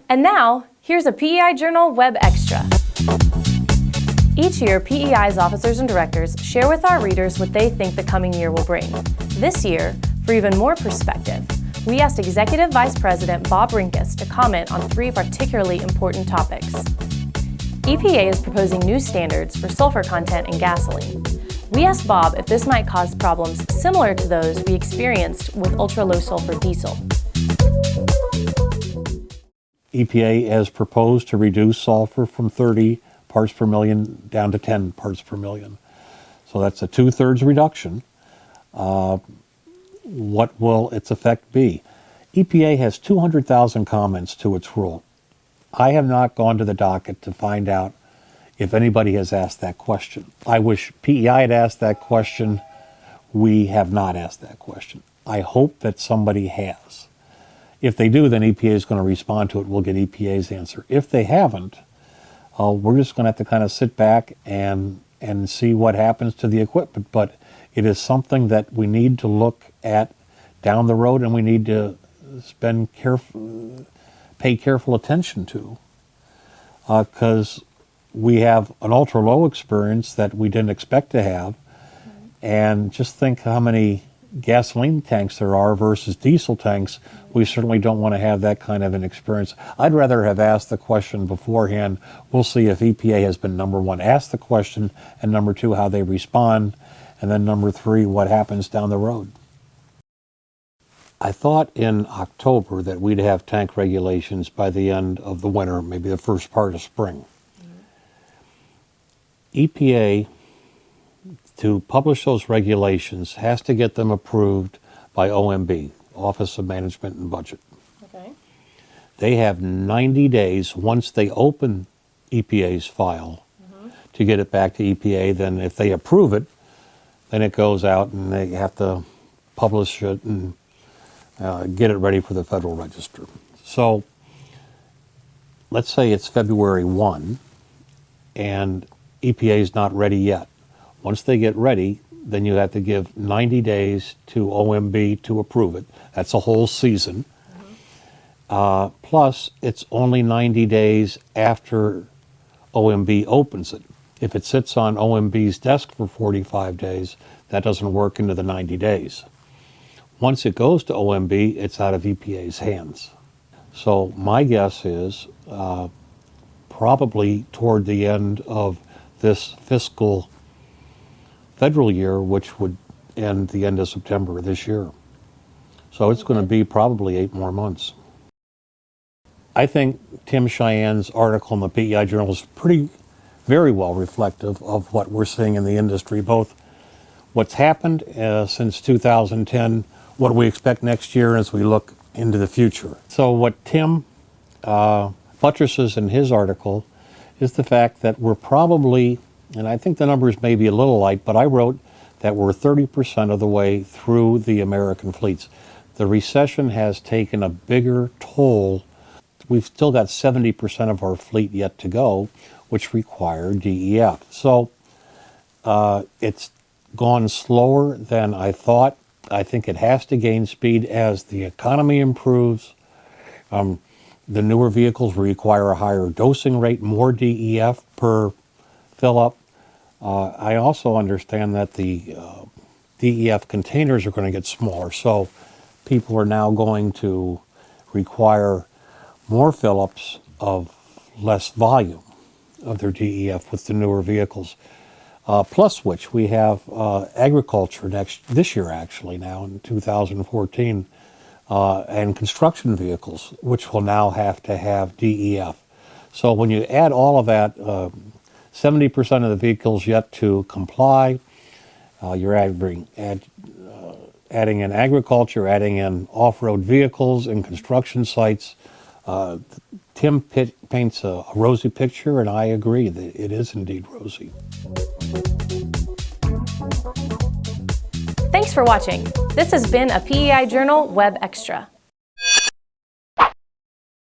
And now, here's a PEI Journal Web Extra. Each year, PEI's officers and directors share with our readers what they think the coming year will bring. This year, for even more perspective, we asked Executive Vice President Bob Rinkus to comment on 3 particularly important topics. EPA is proposing new standards for sulfur content in gasoline. We asked Bob if this might cause problems similar to those we experienced with ultra-low sulfur diesel. EPA has proposed to reduce sulfur from 30 parts per million down to 10 parts per million. So that's a 2/3 reduction. What will its effect be? EPA has 200,000 comments to its rule. I have not gone to the docket to find out if anybody has asked that question. I wish PEI had asked that question. We have not asked that question. I hope that somebody has. If they do, then EPA is going to respond to it. We'll get EPA's answer. If they haven't, we're just going to have to kind of sit back and see what happens to the equipment. But it is something that we need to look at down the road, and we need to pay careful attention to, because we have an ultra-low experience that we didn't expect to have. And just think how many gasoline tanks there are versus diesel tanks. We certainly don't want to have that kind of an experience. I'd rather have asked the question beforehand. We'll see if EPA has been, number 1, asked the question, and number 2, how they respond, and then number 3, what happens down the road. I thought in October that we'd have tank regulations by the end of the winter, maybe the first part of spring. EPA, to publish those regulations, has to get them approved by OMB, Office of Management and Budget. Okay. They have 90 days once they open EPA's file to get it back to EPA. Then if they approve it, then it goes out and they have to publish it and get it ready for the Federal Register. So let's say it's February 1 and EPA is not ready yet. Once they get ready, then you have to give 90 days to OMB to approve it. That's a whole season. Plus, it's only 90 days after OMB opens it. If it sits on OMB's desk for 45 days, that doesn't work into the 90 days. Once it goes to OMB, it's out of EPA's hands. So my guess is probably toward the end of this fiscal federal year, which would end the end of September this year. So it's going to be probably 8 more months. I think Tim Cheyenne's article in the PEI Journal is very well reflective of what we're seeing in the industry, both what's happened since 2010, what we expect next year as we look into the future. So what Tim buttresses in his article is the fact that we're probably, and I think the numbers may be a little light, but I wrote that we're 30% of the way through the American fleets. The recession has taken a bigger toll. We've still got 70% of our fleet yet to go, which require DEF. So it's gone slower than I thought. I think it has to gain speed as the economy improves. The newer vehicles require a higher dosing rate, more DEF per fill-up. I also understand that the DEF containers are going to get smaller, so people are now going to require more fill-ups of less volume of their DEF with the newer vehicles. Plus which we have agriculture this year actually now in 2014, and construction vehicles, which will now have to have DEF. So when you add all of that, 70% of the vehicles yet to comply, you're adding in agriculture, adding in off-road vehicles and construction sites. Tim paints a rosy picture, and I agree that it is indeed rosy. Thanks for watching. This has been a PEI Journal Web Extra.